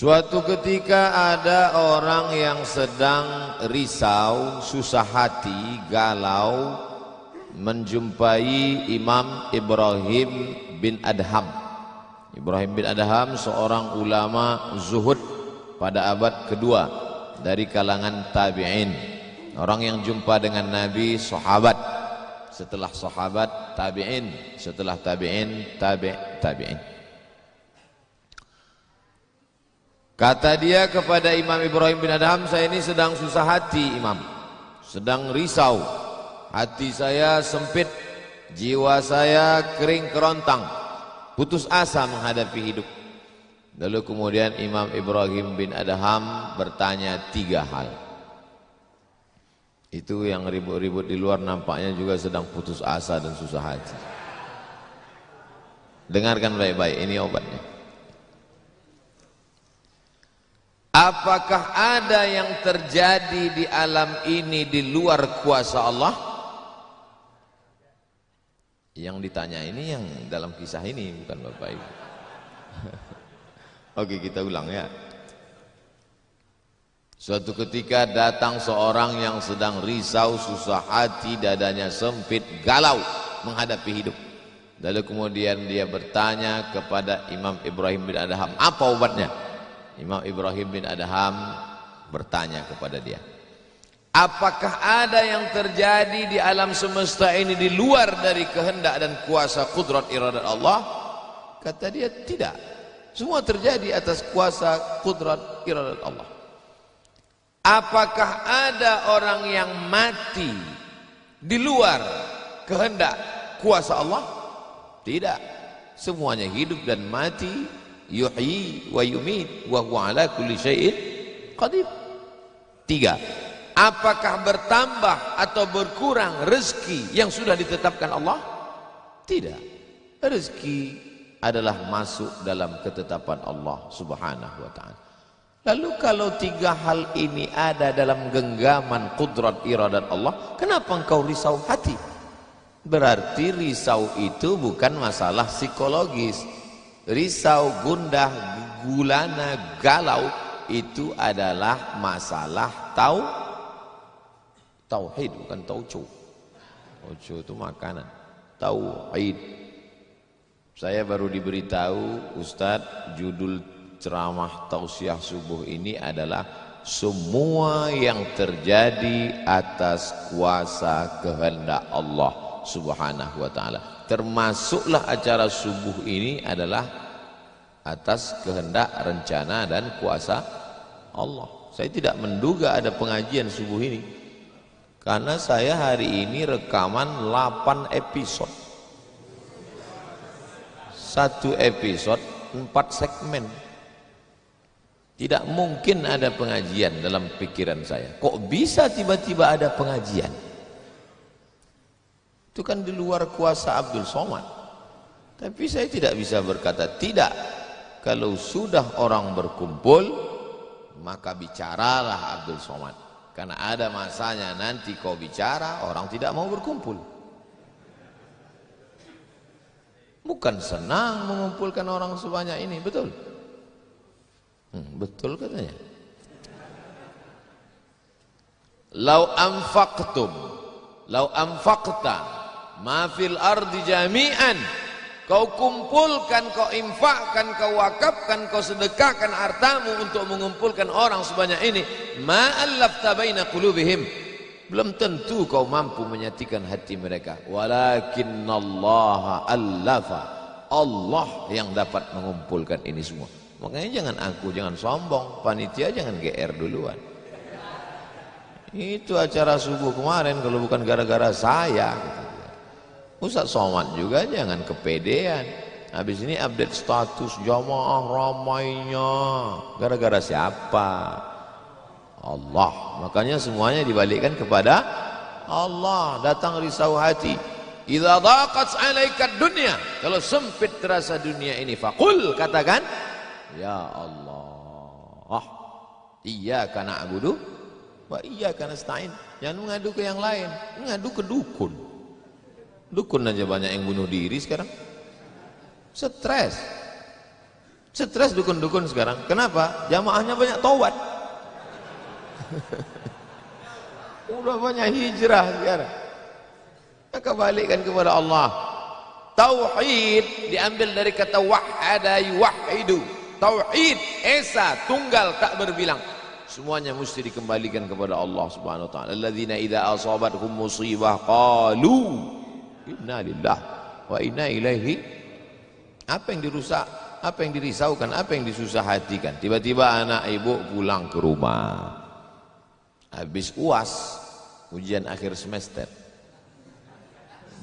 Suatu ketika ada orang yang sedang risau, susah hati, galau, menjumpai Imam Ibrahim bin Adham. Ibrahim bin Adham seorang ulama zuhud pada abad kedua dari kalangan tabi'in. Orang yang jumpa dengan Nabi, sahabat. Setelah sahabat, tabi'in. Setelah tabi'in, tabi'in. Kata dia kepada Imam Ibrahim bin Adham, saya ini sedang susah hati Imam, sedang risau, hati saya sempit, jiwa saya kering kerontang, putus asa menghadapi hidup. Lalu kemudian Imam Ibrahim bin Adham bertanya 3 hal. Itu yang ribut-ribut di luar nampaknya juga sedang putus asa dan susah hati. Dengarkan baik-baik, ini obatnya. Apakah ada yang terjadi di alam ini di luar kuasa Allah? Yang ditanya ini yang dalam kisah ini, bukan Bapak Ibu. Oke, kita ulang ya. Suatu ketika datang seorang yang sedang risau, susah hati, dadanya sempit, galau menghadapi hidup. Lalu kemudian dia bertanya kepada Imam Ibrahim bin Adham, apa obatnya? Imam Ibrahim bin Adham bertanya kepada dia, apakah ada yang terjadi di alam semesta ini di luar dari kehendak dan kuasa kudrat iradat Allah? Kata dia, tidak. Semua terjadi atas kuasa kudrat iradat Allah. Apakah ada orang yang mati di luar kehendak kuasa Allah? Tidak. Semuanya hidup dan mati. Yuhyi wa yumit wa huwa ala kulli syai'in qadir. 3. Apakah bertambah atau berkurang rezeki yang sudah ditetapkan Allah? Tidak. Rezeki adalah masuk dalam ketetapan Allah Subhanahu wa ta'ala. Lalu kalau 3 hal ini ada dalam genggaman kudrat iradat Allah, kenapa engkau risau hati? Berarti risau itu bukan masalah psikologis. Risau, gundah, gulana, galau itu adalah masalah tauhid, bukan tauco. Tauco itu makanan. Tauhid. Saya baru diberitahu, Ustadz, judul ceramah tausiah subuh ini adalah semua yang terjadi atas kuasa kehendak Allah Subhanahu wa ta'ala. Termasuklah acara subuh ini adalah atas kehendak, rencana dan kuasa Allah. Saya tidak menduga ada pengajian subuh ini, karena saya hari ini rekaman 8 episode. 1 episode 4 segmen. Tidak mungkin ada pengajian dalam pikiran saya. Kok bisa tiba-tiba ada pengajian? Itu kan di luar kuasa Abdul Somad. Tapi saya tidak bisa berkata tidak. Kalau sudah orang berkumpul, maka bicaralah Abdul Somad. Karena ada masanya nanti kau bicara, orang tidak mau berkumpul. Bukan senang mengumpulkan orang sebanyak ini, betul? Betul katanya. Lau anfaqta ma fil ardi jami'an, kau kumpulkan, kau infakkan, kau wakafkan, kau sedekahkan hartamu untuk mengumpulkan orang sebanyak ini, ma allafta baina qulubihim, belum tentu kau mampu menyatukan hati mereka. Walakinnallaha allafa, Allah yang dapat mengumpulkan ini semua. Makanya jangan aku, jangan sombong, panitia jangan GR duluan. Itu acara subuh kemarin kalau bukan gara-gara saya gitu. Ustaz Somad juga jangan kepedean. Habis ini update status jamaah ramainya. Gara-gara siapa? Allah. Makanya semuanya dibalikkan kepada Allah. Datang risau hati. Idza daqat 'alaika dunya, kalau sempit terasa dunia ini, faqul, katakan, ya Allah, iyyaka na'budu wa iyyaka nasta'in. Jangan mengadu ke yang lain, mengadu ke dukun. Dukun aja banyak yang bunuh diri sekarang. Stres. Stres dukun-dukun sekarang. Kenapa? Jamaahnya banyak taubat. Udah banyak hijrah sekarang. Maka balikkan kepada Allah. Tauhid diambil dari kata wahada yuwahidu. Tauhid, esa, tunggal, tak berbilang. Semuanya mesti dikembalikan kepada Allah Subhanahu wa taala. Alladzina idza asabathum musibah qalu inna lillahi wa inna ilaihi. Apa yang dirusak, apa yang dirisaukan, apa yang disusah hatikan. Tiba-tiba anak ibu pulang ke rumah. Habis UAS, ujian akhir semester.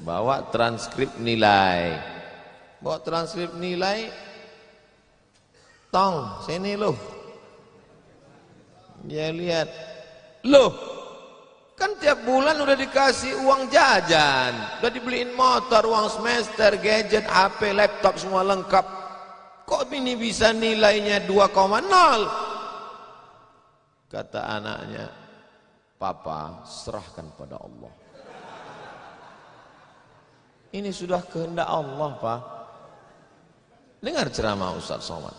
Bawa transkrip nilai. Bawa transkrip nilai. Tong, sini loh. Dia lihat. Loh, kan tiap bulan udah dikasih uang jajan, udah dibeliin motor, uang semester, gadget, HP, laptop semua lengkap. Kok ini bisa nilainya 2,0? Kata anaknya, Papa, serahkan pada Allah. Ini sudah kehendak Allah, Pak. Dengar ceramah Ustaz Somad.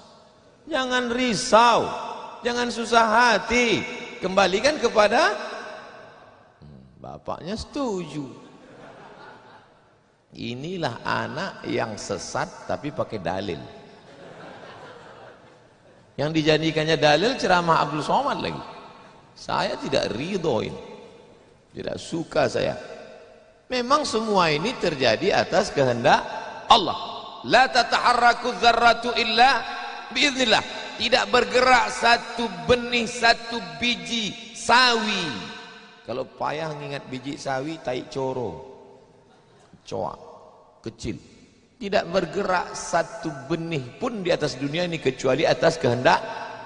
Jangan risau, jangan susah hati. Kembalikan kepada bapaknya setuju. Inilah anak yang sesat tapi pakai dalil. Yang dijadikannya dalil ceramah Abdul Somad lagi. Saya tidak ridhoin, tidak suka saya. Memang semua ini terjadi atas kehendak Allah. La tataharraku dzarratu illa biiznillah. Tidak bergerak satu benih, satu biji sawi. Kalau payah ngingat biji sawi, tai coro, coa, kecil. Tidak bergerak satu benih pun di atas dunia ini kecuali atas kehendak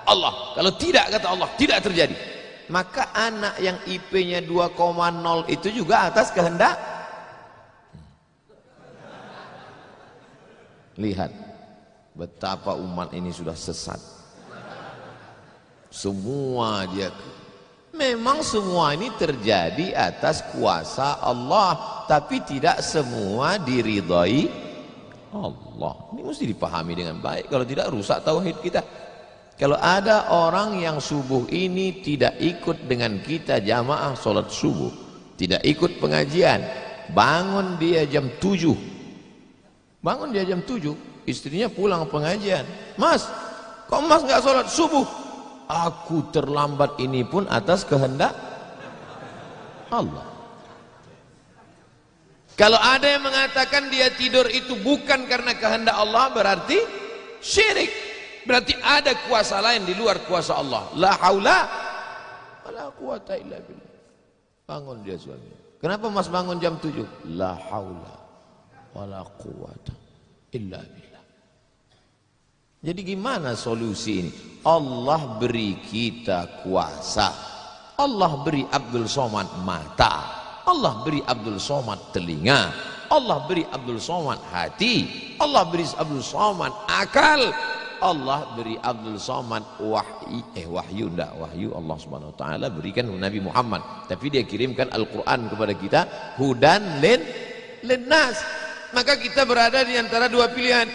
Allah. Kalau tidak, kata Allah, tidak terjadi. Maka anak yang IP-nya 2,0 itu juga atas kehendak. Lihat betapa umat ini sudah sesat. Semua dia, memang semua ini terjadi atas kuasa Allah, tapi tidak semua diridhai Allah. Ini mesti dipahami dengan baik, kalau tidak rusak tauhid kita. Kalau ada orang yang subuh ini tidak ikut dengan kita jamaah sholat subuh, tidak ikut pengajian, bangun dia jam 7, bangun dia jam 7, istrinya pulang pengajian. Mas, kok mas nggak sholat subuh? Aku terlambat, ini pun atas kehendak Allah. Kalau ada yang mengatakan dia tidur itu bukan karena kehendak Allah, berarti syirik. Berarti ada kuasa lain di luar kuasa Allah. La haula wala quwata illa billah. Bangun dia suami. Kenapa mas bangun jam 7? La haula wala quwata illa billah. Jadi gimana solusi ini? Allah beri kita kuasa. Allah beri Abdul Somad mata. Allah beri Abdul Somad telinga. Allah beri Abdul Somad hati. Allah beri Abdul Somad akal. Allah beri Abdul Somad wahyu Allah Subhanahu wa taala berikan Nabi Muhammad, tapi dia kirimkan Al-Qur'an kepada kita hudan linnas. Maka kita berada di antara dua pilihan.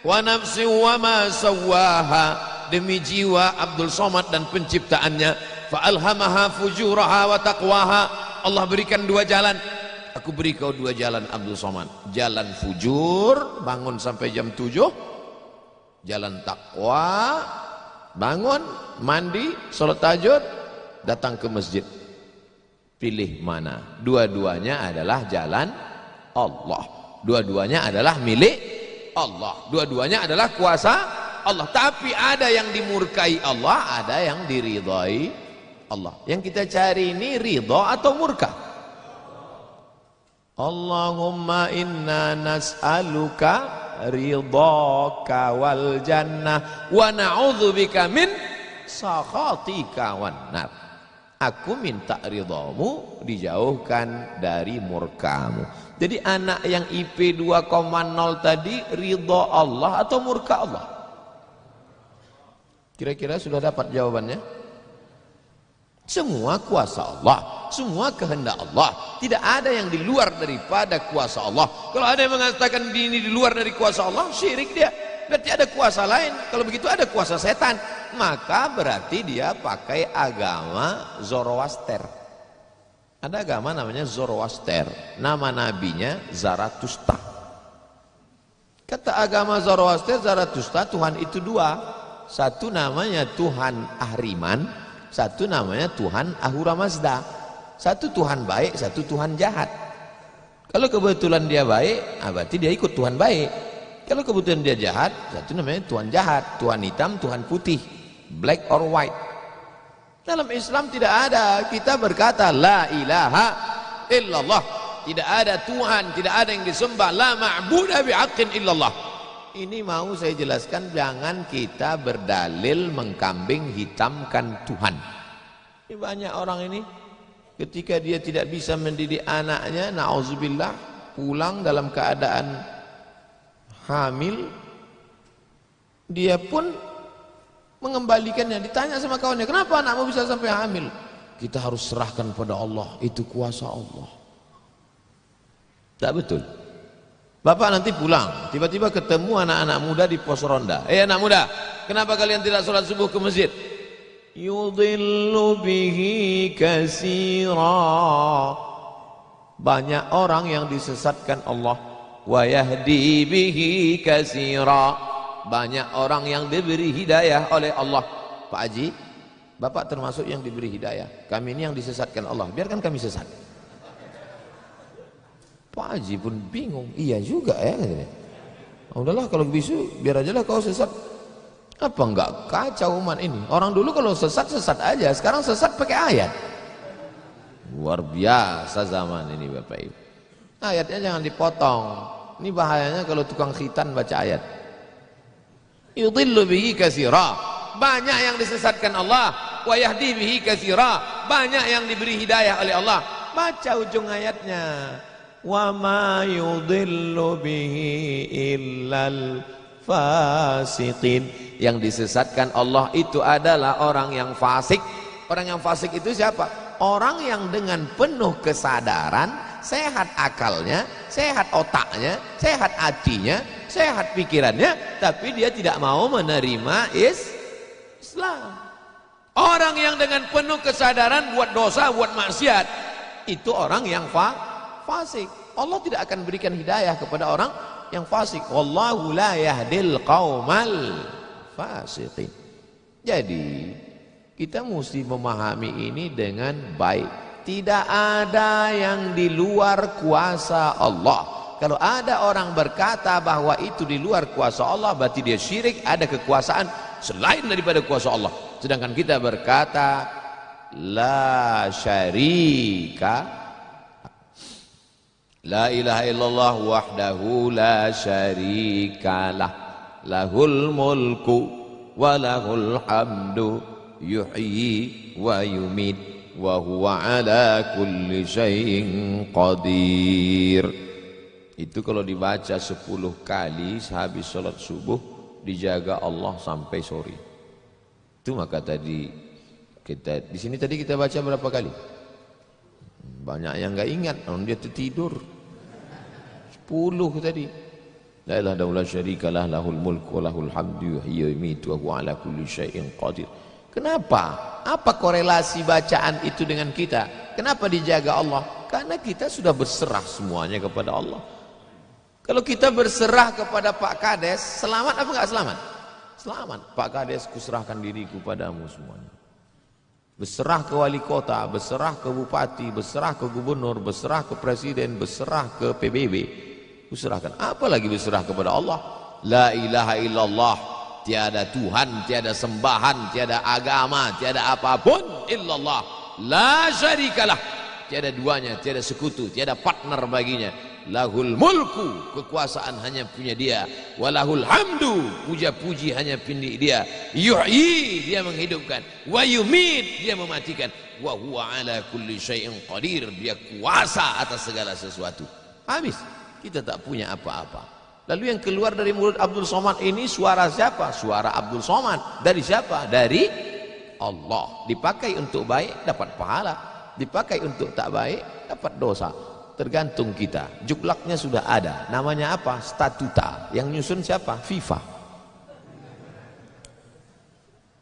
Wa nafsi wa ma sawwaha, demi jiwa Abdul Somad dan penciptaannya. Fa alhamaha fujuraha wa taqwaha. Allah berikan dua jalan. Aku beri kau dua jalan Abdul Somad. Jalan fujur, bangun sampai jam 7. Jalan takwa, bangun, mandi, sholat tahajud, datang ke masjid. Pilih mana? Dua-duanya adalah jalan Allah. Dua-duanya adalah milik Allah. Dua-duanya adalah kuasa Allah. Tapi ada yang dimurkai Allah, ada yang diridhai Allah. Yang kita cari ini ridha atau murka? Allahumma inna nas'aluka ridhaka wal jannah wa na'udzubika min sakhatika wan nar. Aku minta ridhamu, dijauhkan dari murkamu. Jadi anak yang IP 2,0 tadi ridha Allah atau murka Allah? Kira-kira sudah dapat jawabannya? Semua kuasa Allah, semua kehendak Allah. Tidak ada yang di luar daripada kuasa Allah. Kalau ada yang mengatakan ini di luar dari kuasa Allah, syirik dia. berarti ada kuasa lain. Kalau begitu ada kuasa setan, maka berarti dia pakai agama Zoroaster. Ada agama namanya Zoroaster, nama nabinya Zarathustra. Kata agama Zoroaster, Zarathustra, Tuhan itu dua. Satu namanya Tuhan Ahriman, satu namanya Tuhan Ahura Mazda. Satu Tuhan baik, satu Tuhan jahat. Kalau kebetulan dia baik, berarti dia ikut Tuhan baik. Kalau kebetulan dia jahat, satu namanya Tuhan jahat. Tuhan hitam, Tuhan putih, black or white. Dalam Islam tidak ada. Kita berkata la ilaha illallah, tidak ada Tuhan, tidak ada yang disembah, la ma'budu bihaqqin illallah. Ini mau saya jelaskan, jangan kita berdalil mengkambing hitamkan Tuhan. Ini banyak orang ini ketika dia tidak bisa mendidik anaknya, na'udzubillah, pulang dalam keadaan hamil, dia pun mengembalikannya. Ditanya sama kawannya, kenapa anakmu bisa sampai hamil? Kita harus serahkan pada Allah, itu kuasa Allah. Tak betul. Bapak nanti pulang, tiba-tiba ketemu anak-anak muda di pos ronda. Anak muda, kenapa kalian tidak sholat subuh ke masjid? Yudhillu bihi katsira. Banyak orang yang disesatkan Allah. Wa yahdi bihi katsira. Banyak orang yang diberi hidayah oleh Allah. Pak Haji, Bapak termasuk yang diberi hidayah. Kami ini yang disesatkan Allah, biarkan kami sesat. Pak Haji pun bingung. Iya juga ya katanya. Udahlah kalau bisu, biar aja lah kau sesat. Apa enggak kacau umat ini? Orang dulu kalau sesat aja, sekarang sesat pakai ayat. Luar biasa zaman ini Bapak Ibu. Ayatnya jangan dipotong. Ini bahayanya kalau tukang khitan baca ayat. Yudhillu bihi katsira. Banyak yang disesatkan Allah, wa yahdi bihi katsira. Banyak yang diberi hidayah oleh Allah. Baca ujung ayatnya. Wa ma yudhillu bihi illal fasiqin. Yang disesatkan Allah itu adalah orang yang fasik. Orang yang fasik itu siapa? Orang yang dengan penuh kesadaran, sehat akalnya, sehat otaknya, sehat hatinya, sehat pikirannya, tapi dia tidak mau menerima Islam. Orang yang dengan penuh kesadaran buat dosa, buat maksiat, itu orang yang fasik. Allah tidak akan berikan hidayah kepada orang yang fasik. Wallahu la yahdil qaumal fasiqin. Jadi kita mesti memahami ini dengan baik. Tidak ada yang di luar kuasa Allah. Kalau ada orang berkata bahwa itu di luar kuasa Allah, berarti dia syirik, ada kekuasaan selain daripada kuasa Allah. Sedangkan kita berkata la syarika, la ilaha illallah wahdahu la syarikalah, lahul mulku wa lahul hamdu yuhyi wa yumit wa huwa ala kulli syai'in qadir. Itu kalau dibaca 10 kali sehabis sholat subuh, dijaga Allah sampai sore. Itu maka tadi kita di sini tadi kita baca berapa kali? Banyak yang enggak ingat, dia tertidur. 10 tadi. La ilaha illallah syarikalah, lahul mulku wa lahul hamdu yuhyi wa yumiitu wa huwa ala kulli syai'in qadir. Kenapa? Apa korelasi bacaan itu dengan kita? Kenapa dijaga Allah? Karena kita sudah berserah semuanya kepada Allah. Kalau kita berserah kepada Pak Kades, selamat apa enggak selamat? Selamat. Pak Kades, kuserahkan diriku padamu semuanya. Berserah ke wali kota, berserah ke bupati, berserah ke gubernur, berserah ke presiden, berserah ke PBB. Kuserahkan. Apalagi berserah kepada Allah. La ilaha illallah. Tiada Tuhan, tiada sembahan, tiada agama, tiada apapun illallah. La syarikalah. Tiada duanya, tiada sekutu, tiada partner baginya. Lahul mulku, kekuasaan hanya punya dia. Walahul hamdu, puja-puji hanya punya dia. Yuhyi, dia menghidupkan. Wa yumit, dia mematikan. Wa huwa ala kulli syai'in qadir, dia kuasa atas segala sesuatu. Habis, kita tak punya apa-apa. Lalu yang keluar dari mulut Abdul Somad ini suara siapa? Suara Abdul Somad. Dari siapa? Dari Allah. Dipakai untuk baik, dapat pahala. Dipakai untuk tak baik, dapat dosa. Tergantung kita. Juklaknya sudah ada. Namanya apa? Statuta. Yang nyusun siapa? FIFA.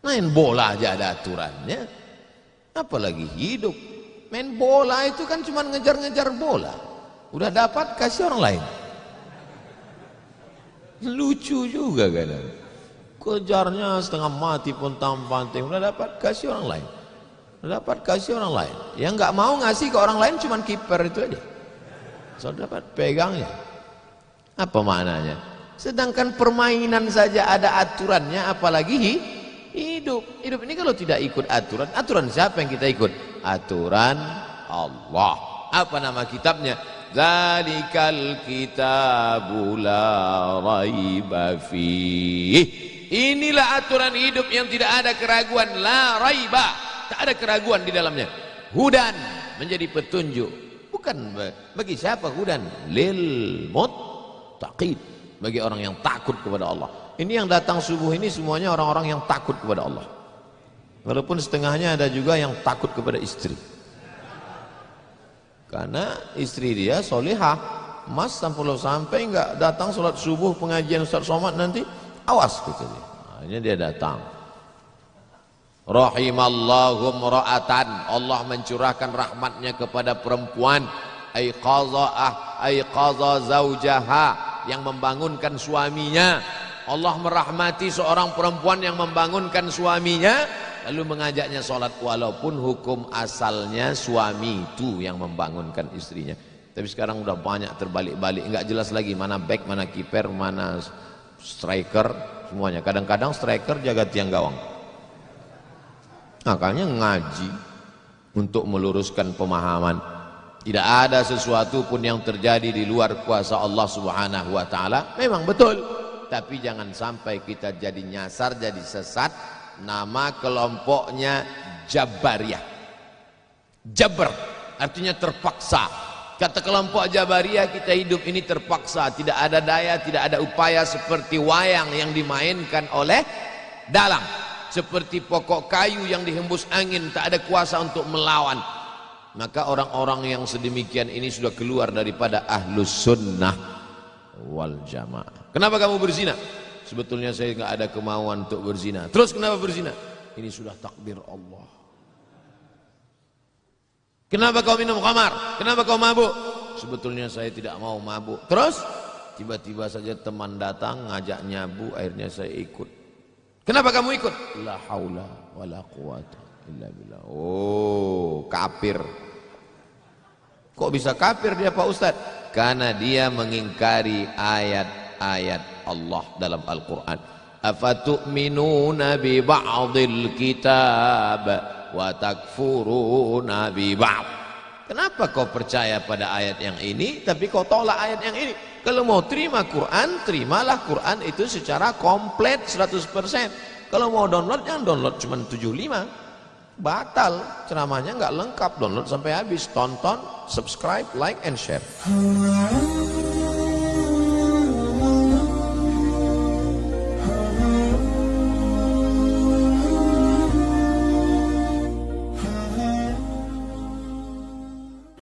Main bola aja ada aturannya, apalagi hidup. Main bola itu kan cuma ngejar-ngejar bola, udah dapat kasih orang lain. Lucu juga kadang, kejarnya setengah mati pun tampang-tampang, udah dapat kasih orang lain, udah dapat kasih orang lain. Yang nggak mau ngasih ke orang lain cuma kiper itu aja, so dapat pegangnya. Apa maknanya? Sedangkan permainan saja ada aturannya, apalagi hidup. Hidup ini kalau tidak ikut aturan, aturan siapa yang kita ikut? Aturan Allah. Apa nama kitabnya? Zalikal kitabu la raiba fih. Inilah aturan hidup yang tidak ada keraguan, la raiba, tak ada keraguan di dalamnya. Hudan, menjadi petunjuk. Bukan bagi siapa hudan? Lil muttaqin, bagi orang yang takut kepada Allah. Ini yang datang subuh ini semuanya orang-orang yang takut kepada Allah. Walaupun setengahnya ada juga yang takut kepada istri, karena istri dia solihah. Mas sampai nggak datang sholat subuh pengajian Ustaz Somad nanti, awas gitu dia. Akhirnya dia datang. Rahimallahu mra'atan, Allah mencurahkan rahmatnya kepada perempuan. Aiqaza zaujaha, yang membangunkan suaminya. Allah merahmati seorang perempuan yang membangunkan suaminya lalu mengajaknya sholat, walaupun hukum asalnya suami itu yang membangunkan istrinya. Tapi sekarang udah banyak terbalik-balik, nggak jelas lagi mana back, mana kiper, mana striker, semuanya. Kadang-kadang striker jaga tiang gawang. Makanya ngaji untuk meluruskan pemahaman. Tidak ada sesuatu pun yang terjadi di luar kuasa Allah Subhanahu wa taala. Memang betul, tapi jangan sampai kita jadi nyasar, jadi sesat. Nama kelompoknya Jabariyah. Jabr artinya terpaksa. Kata kelompok Jabariyah, kita hidup ini terpaksa, tidak ada daya, tidak ada upaya, seperti wayang yang dimainkan oleh dalang, seperti pokok kayu yang dihembus angin, tak ada kuasa untuk melawan. Maka orang-orang yang sedemikian ini sudah keluar daripada ahlus sunnah wal jamaah. Kenapa kamu berzina? Sebetulnya saya nggak ada kemauan untuk berzina. Terus kenapa berzina? Ini sudah takdir Allah. Kenapa kau minum khamar? Kenapa kau mabuk? Sebetulnya saya tidak mau mabuk. Terus tiba-tiba saja teman datang ngajak nyabu, akhirnya saya ikut. Kenapa kamu ikut? La haula wala quwata illa billah. Oh, kafir. Kok bisa kafir dia Pak Ustadz? Karena dia mengingkari ayat-ayat Allah dalam Al-Quran. Afatu'minuna bi ba'dil kitab wa takfuruna bi ba'd. Kenapa kau percaya pada ayat yang ini tapi kau tolak ayat yang ini? Kalau mau terima Quran, terimalah Quran itu secara komplit 100%. Kalau mau download, jangan download cuma 75. Batal, ceramahnya nggak lengkap. Download sampai habis, tonton, subscribe, like and share.